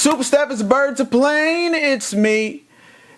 Supa, Steff, it's Birds of Plane. It's me.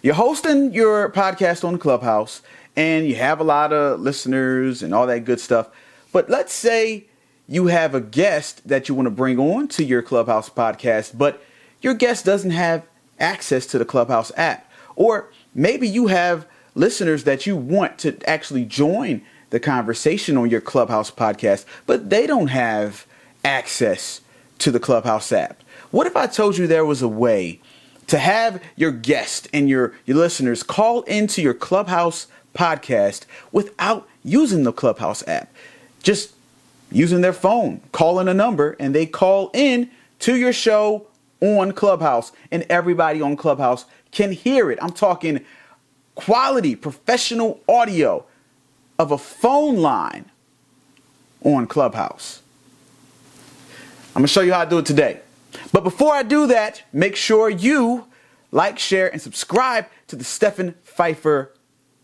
You're hosting your podcast on Clubhouse, and you have a lot of listeners and all that good stuff. But let's say you have a guest that you want to bring on to your Clubhouse podcast, but your guest doesn't have access to the Clubhouse app. Or maybe you have listeners that you want to actually join the conversation on your Clubhouse podcast, but they don't have access to the Clubhouse app. What if I told you there was a way to have your guest and your listeners call into your Clubhouse podcast without using the Clubhouse app? Just using their phone, calling a number, and they call in to your show on Clubhouse, and everybody on Clubhouse can hear it. I'm talking quality, professional audio of a phone line on Clubhouse. I'm going to show you how to do it today. But before I do that, make sure you like, share, and subscribe to the Steffin Phifer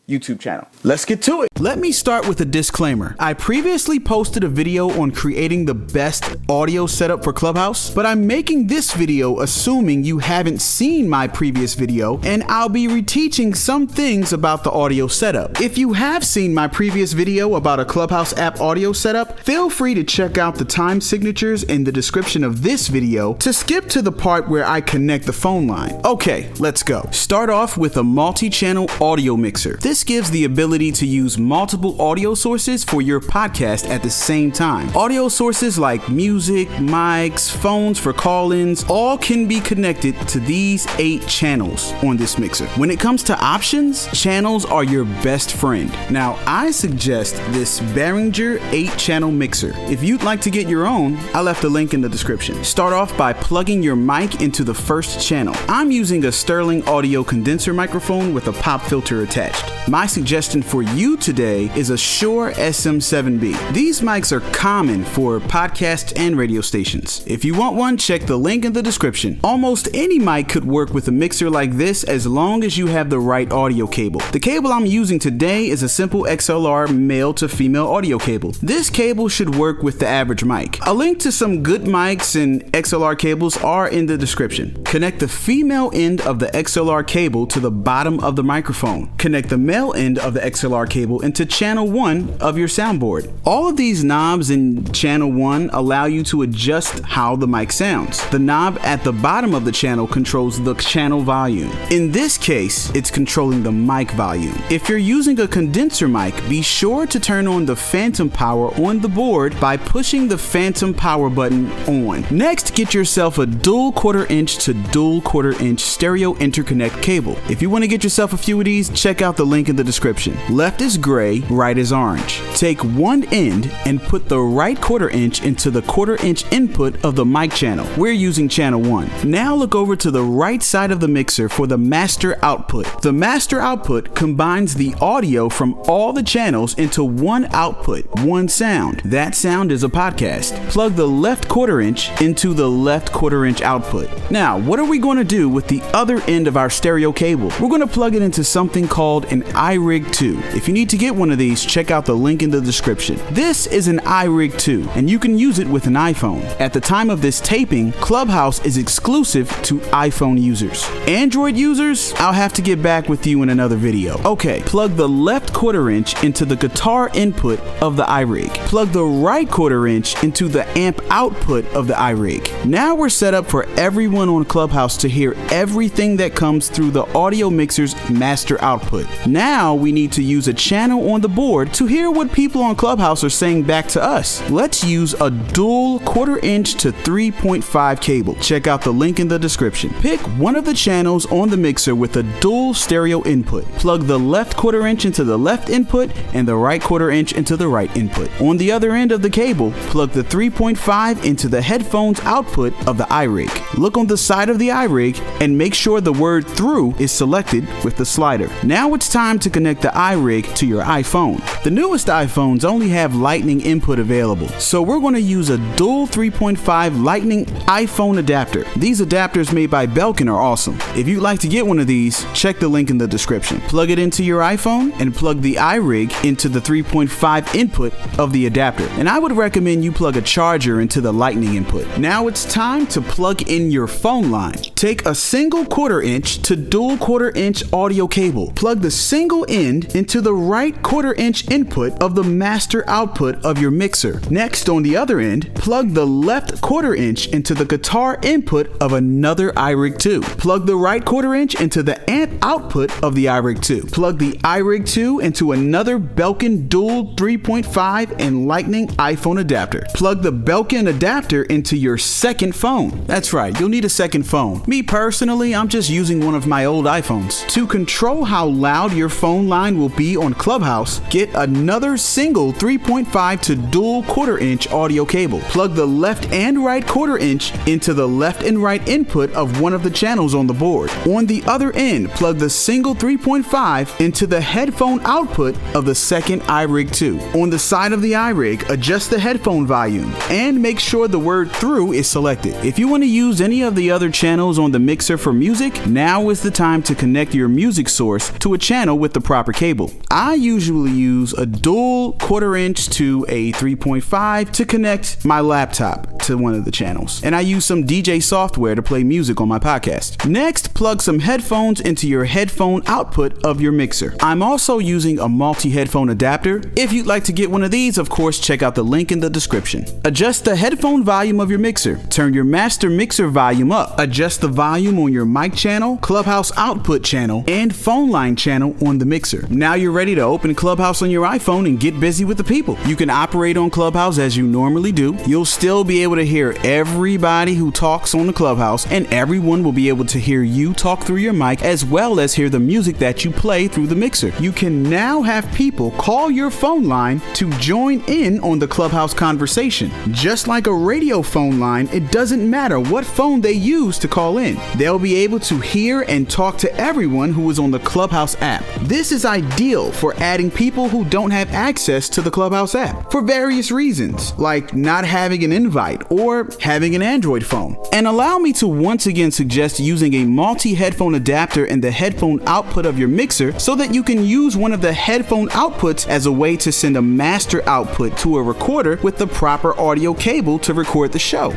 YouTube channel. Let's get to it. Let me start with a disclaimer. I previously posted a video on creating the best audio setup for Clubhouse, but I'm making this video assuming you haven't seen my previous video, and I'll be reteaching some things about the audio setup. If you have seen my previous video about a Clubhouse app audio setup, feel free to check out the time signatures in the description of this video to skip to the part where I connect the phone line. Okay, let's go. Start off with a multi-channel audio mixer. This gives the ability to use multiple audio sources for your podcast at the same time. Audio sources like music, mics, phones for call-ins, all can be connected to these 8 channels on this mixer. When it comes to options, channels are your best friend. Now, I suggest this Behringer 8-channel mixer. If you'd like to get your own, I left a link in the description. Start off by plugging your mic into the first channel. I'm using a Sterling audio condenser microphone with a pop filter attached. My suggestion for you today is a Shure SM7B. These mics are common for podcasts and radio stations. If you want one, check the link in the description. Almost any mic could work with a mixer like this as long as you have the right audio cable. The cable I'm using today is a simple XLR male to female audio cable. This cable should work with the average mic. A link to some good mics and XLR cables are in the description. Connect the female end of the XLR cable to the bottom of the microphone. Connect the male end of the XLR cable into channel 1 of your soundboard. All of these knobs in channel 1 allow you to adjust how the mic sounds. The knob at the bottom of the channel controls the channel volume. In this case, it's controlling the mic volume. If you're using a condenser mic, be sure to turn on the phantom power on the board by pushing the phantom power button on. Next, get yourself a dual 1/4 inch to dual 1/4 inch stereo interconnect cable. If you want to get yourself a few of these, check out the link in the description. Left is gray, right is orange. Take one end and put the right 1/4 inch into the 1/4 inch input of the mic channel. We're using channel 1. Now look over to the right side of the mixer for the master output. The master output combines the audio from all the channels into one output, one sound. That sound is a podcast. Plug the left 1/4 inch into the left 1/4 inch output. Now, what are we going to do with the other end of our stereo cable? We're going to plug it into something called an irig 2. If you need to get one of these, check out the link in the description. This is an irig 2, and you can use it with an iPhone. At the time of this taping, Clubhouse is exclusive to iPhone users. Android users, I'll have to get back with you in another video. Okay, plug the left 1/4 inch into the guitar input of the irig. Plug the right 1/4 inch into the amp output of the irig. Now we're set up for everyone on Clubhouse to hear everything that comes through the audio mixer's master output. Now we need to use a channel on the board to hear what people on Clubhouse are saying back to us. Let's use a dual 1/4 inch to 3.5 cable. Check out the link in the description. Pick one of the channels on the mixer with a dual stereo input. Plug the left 1/4 inch into the left input and the right 1/4 inch into the right input. On the other end of the cable, plug the 3.5 into the headphones output of the irig. Look on the side of the irig and make sure the word through is selected with the slider. Now it's time time to connect the irig to your iPhone. The newest iPhones only have Lightning input available, so we're going to use a dual 3.5 Lightning iPhone adapter. These adapters made by Belkin are awesome. If you'd like to get one of these, check the link in the description. Plug it into your iPhone and plug the irig into the 3.5 input of the adapter. And I would recommend you plug a charger into the Lightning input. Now it's time to plug in your phone line. Take a single 1/4 inch to dual 1/4 inch audio cable. Plug the single end into the right 1/4 inch input of the master output of your mixer. Next, on the other end, plug the left 1/4 inch into the guitar input of another irig 2. Plug the right 1/4 inch into the amp output of the irig 2. Plug the irig 2 into another Belkin dual 3.5 and Lightning iPhone adapter. Plug the Belkin adapter into your second phone. That's right, you'll need a second phone. Me personally, I'm just using one of my old iPhones. To control how loud your phone line will be on Clubhouse, get another single 3.5 to dual 1/4 inch audio cable. Plug the left and right 1/4 inch into the left and right input of one of the channels on the board. On the other end, plug the single 3.5 into the headphone output of the second irig 2. On the side of the irig, adjust the headphone volume and make sure the word through is selected. If you want to use any of the other channels on the mixer for music, now is the time to connect your music source to a channel with the proper cable. I usually use a dual 1/4 inch to a 3.5 to connect my laptop to one of the channels, and I use some DJ software to play music on my podcast. Next, plug some headphones into your headphone output of your mixer. I'm also using a multi-headphone adapter. If you'd like to get one of these, of course, check out the link in the description. Adjust the headphone volume of your mixer. Turn your master mixer volume up. Adjust the volume on your mic channel, Clubhouse output channel, and phone line channel on the mixer. Now you're ready to open Clubhouse on your iPhone and get busy with the people. You can operate on Clubhouse as you normally do. You'll still be able to hear everybody who talks on the Clubhouse, and everyone will be able to hear you talk through your mic as well as hear the music that you play through the mixer. You can now have people call your phone line to join in on the Clubhouse conversation. Just like a radio phone line, it doesn't matter what phone they use to call in. They'll be able to hear and talk to everyone who is on the Clubhouse app. This is ideal for adding people who don't have access to the Clubhouse app for various reasons, like not having an invite or having an Android phone. And allow me to once again suggest using a multi-headphone adapter in the headphone output of your mixer so that you can use one of the headphone outputs as a way to send a master output to a recorder with the proper audio cable to record the show.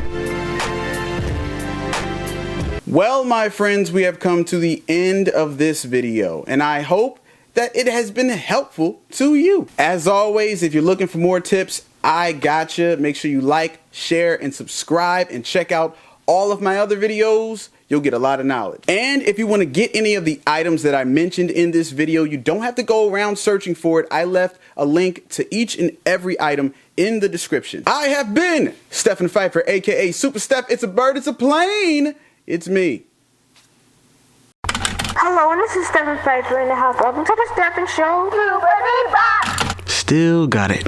Well, my friends, we have come to the end of this video, and I hope that it has been helpful to you. As always, if you're looking for more tips, I gotcha. Make sure you like, share, and subscribe, and check out all of my other videos. You'll get a lot of knowledge. And if you want to get any of the items that I mentioned in this video, you don't have to go around searching for it. I left a link to each and every item in the description. I have been Steffin Phifer, aka Supa Steff. It's a bird, it's a plane. It's me. Hello, and this is Steffin Phifer in the house of the Steffin Show. Still got it.